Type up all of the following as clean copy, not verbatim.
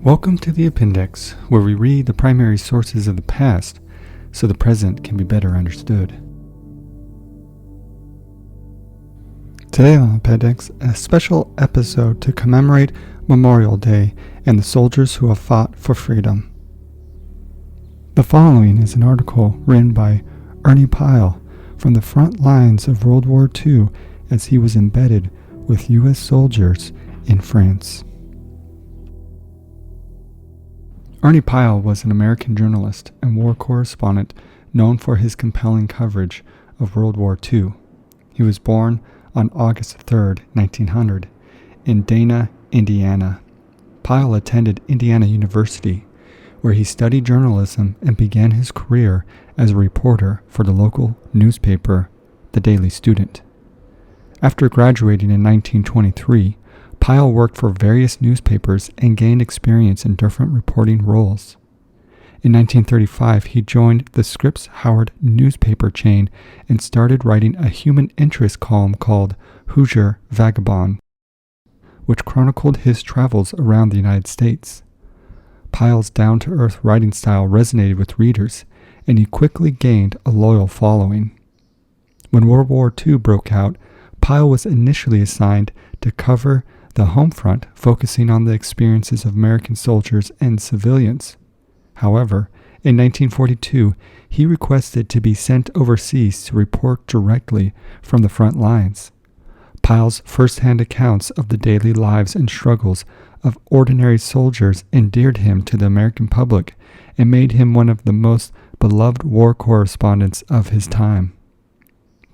Welcome to the Appendix, where we read the primary sources of the past so the present can be better understood. Today on the Appendix, a special episode to commemorate Memorial Day and the soldiers who have fought for freedom. The following is an article written by Ernie Pyle from the front lines of World War II as he was embedded with U.S. soldiers in France. Ernie Pyle was an American journalist and war correspondent known for his compelling coverage of World War II. He was born on August 3, 1900, in Dana, Indiana. Pyle attended Indiana University, where he studied journalism and began his career as a reporter for the local newspaper, The Daily Student. After graduating in 1923, Pyle worked for various newspapers and gained experience in different reporting roles. In 1935, he joined the Scripps-Howard newspaper chain and started writing a human interest column called Hoosier Vagabond, which chronicled his travels around the United States. Pyle's down-to-earth writing style resonated with readers, and he quickly gained a loyal following. When World War II broke out, Pyle was initially assigned to cover the home front, focusing on the experiences of American soldiers and civilians. However, in 1942, he requested to be sent overseas to report directly from the front lines. Pyle's first-hand accounts of the daily lives and struggles of ordinary soldiers endeared him to the American public and made him one of the most beloved war correspondents of his time.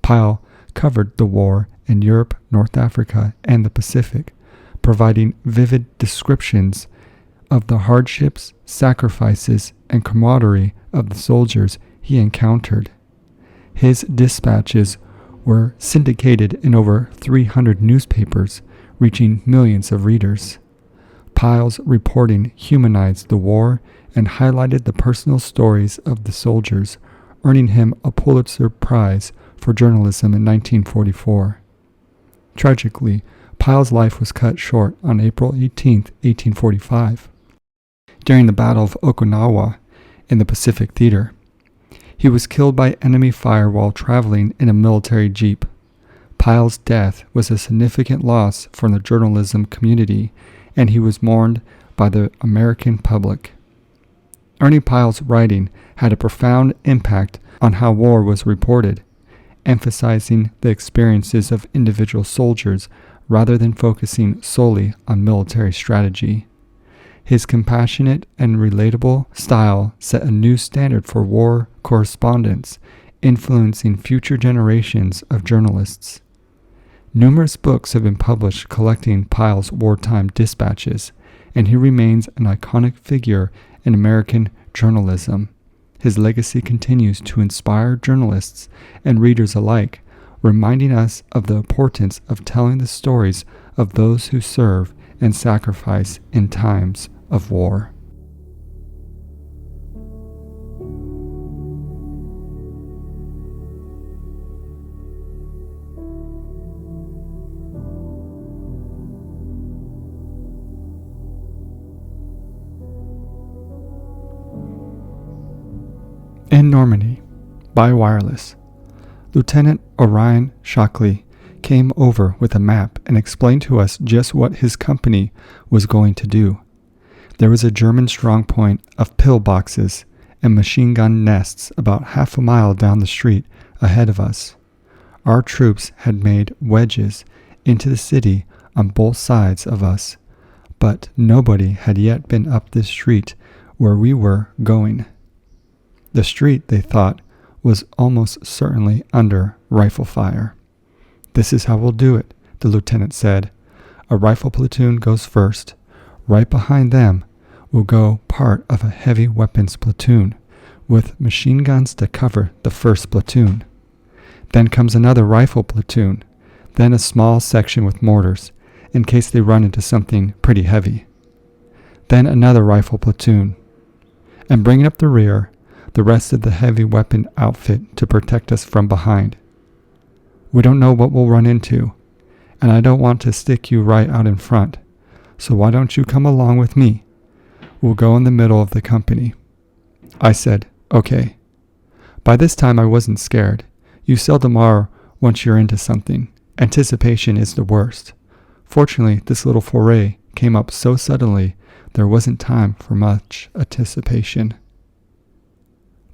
Pyle covered the war in Europe, North Africa, and the Pacific, providing vivid descriptions of the hardships, sacrifices, and camaraderie of the soldiers he encountered. His dispatches were syndicated in over 300 newspapers, reaching millions of readers. Pyle's reporting humanized the war and highlighted the personal stories of the soldiers, earning him a Pulitzer Prize for journalism in 1944. Tragically, Pyle's life was cut short on April 18, 1845, during the Battle of Okinawa in the Pacific Theater. He was killed by enemy fire while traveling in a military jeep. Pyle's death was a significant loss for the journalism community, and he was mourned by the American public. Ernie Pyle's writing had a profound impact on how war was reported, emphasizing the experiences of individual soldiers rather than focusing solely on military strategy. His compassionate and relatable style set a new standard for war correspondence, influencing future generations of journalists. Numerous books have been published collecting Pyle's wartime dispatches, and he remains an iconic figure in American journalism. His legacy continues to inspire journalists and readers alike, reminding us of the importance of telling the stories of those who serve and sacrifice in times of war. In Normandy, by wireless, Lieutenant Orion Shockley came over with a map and explained to us just what his company was going to do. There was a German strongpoint of pillboxes and machine gun nests about half a mile down the street ahead of us. Our troops had made wedges into the city on both sides of us, but nobody had yet been up this street where we were going. The street, they thought, was almost certainly under rifle fire. "This is how we'll do it," the lieutenant said. "A rifle platoon goes first. Right behind them will go part of a heavy weapons platoon, with machine guns to cover the first platoon. Then comes another rifle platoon, then a small section with mortars, in case they run into something pretty heavy. Then another rifle platoon. And bringing up the rear, the rest of the heavy weapon outfit to protect us from behind. We don't know what we'll run into, and I don't want to stick you right out in front, so why don't you come along with me? We'll go in the middle of the company." I said, "Okay." By this time I wasn't scared. You seldom are once you're into something. Anticipation is the worst. Fortunately, this little foray came up so suddenly there wasn't time for much anticipation.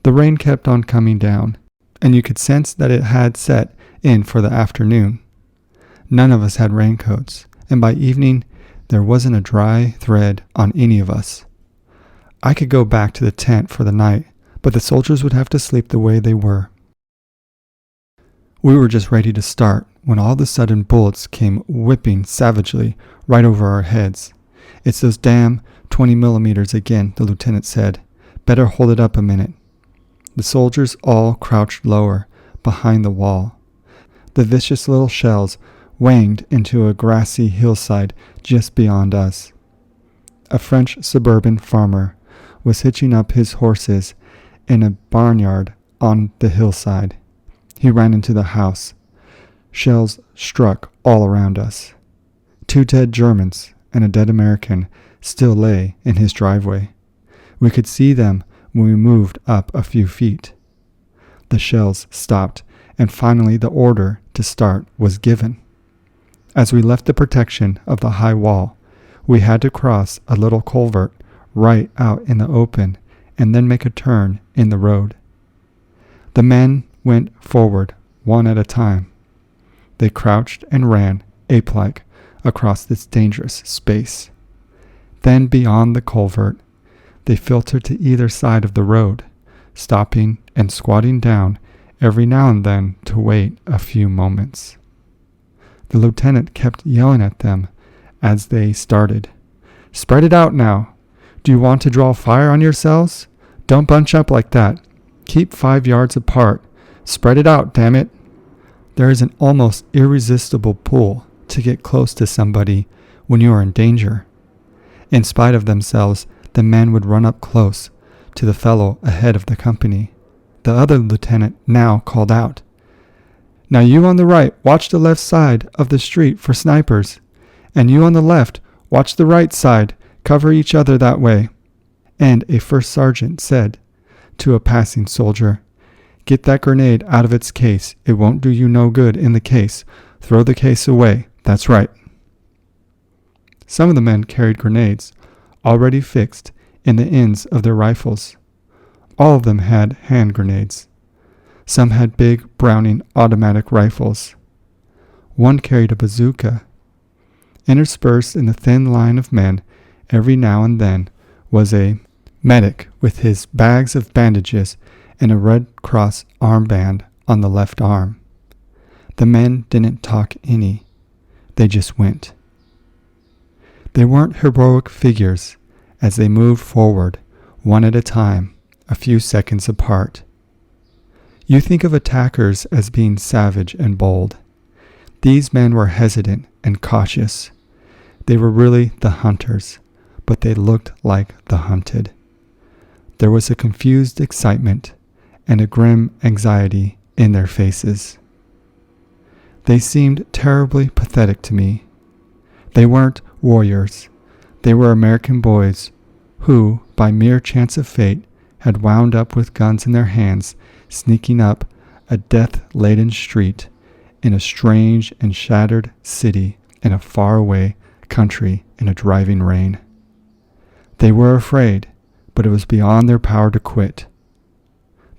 The rain kept on coming down, and you could sense that it had set in for the afternoon. None of us had raincoats, and by evening there wasn't a dry thread on any of us. I could go back to the tent for the night, but the soldiers would have to sleep the way they were. We were just ready to start when all of a sudden bullets came whipping savagely right over our heads. "It's those damn 20 millimeters again," the lieutenant said. "Better hold it up a minute." The soldiers all crouched lower behind the wall. The vicious little shells wanged into a grassy hillside just beyond us. A French suburban farmer was hitching up his horses in a barnyard on the hillside. He ran into the house. Shells struck all around us. 2 dead Germans and a dead American still lay in his driveway. We could see them when we moved up a few feet. The shells stopped, and finally the order to start was given. As we left the protection of the high wall, we had to cross a little culvert right out in the open and then make a turn in the road. The men went forward one at a time. They crouched and ran ape-like across this dangerous space. Then beyond the culvert, they filtered to either side of the road, stopping and squatting down every now and then to wait a few moments. The lieutenant kept yelling at them as they started. "Spread it out now. Do you want to draw fire on yourselves? Don't bunch up like that. Keep 5 yards apart. Spread it out, damn it." There is an almost irresistible pull to get close to somebody when you are in danger. In spite of themselves, the men would run up close to the fellow ahead of the company. The other lieutenant now called out, "Now you on the right, watch the left side of the street for snipers. And you on the left, watch the right side, cover each other that way." And a first sergeant said to a passing soldier, "Get that grenade out of its case. It won't do you no good in the case. Throw the case away. That's right." Some of the men carried grenades, already fixed in the ends of their rifles. All of them had hand grenades. Some had big Browning automatic rifles. One carried a bazooka. Interspersed in the thin line of men, every now and then, was a medic with his bags of bandages and a Red Cross armband on the left arm. The men didn't talk any. They just went. They weren't heroic figures as they moved forward, one at a time, a few seconds apart. You think of attackers as being savage and bold. These men were hesitant and cautious. They were really the hunters, but they looked like the hunted. There was a confused excitement and a grim anxiety in their faces. They seemed terribly pathetic to me. They weren't warriors. They were American boys who, by mere chance of fate, had wound up with guns in their hands, sneaking up a death-laden street in a strange and shattered city in a faraway country in a driving rain. They were afraid, but it was beyond their power to quit.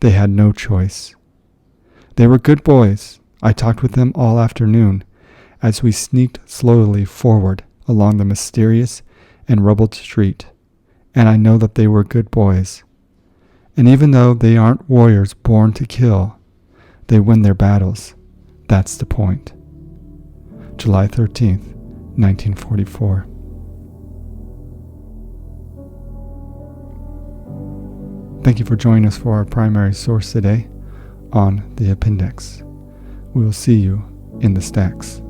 They had no choice. They were good boys. I talked with them all afternoon as we sneaked slowly forward along the mysterious and rubbled street, and I know that they were good boys. And even though they aren't warriors born to kill, they win their battles. That's the point. July 13th, 1944. Thank you for joining us for our primary source today on the appendix. We will see you in the stacks.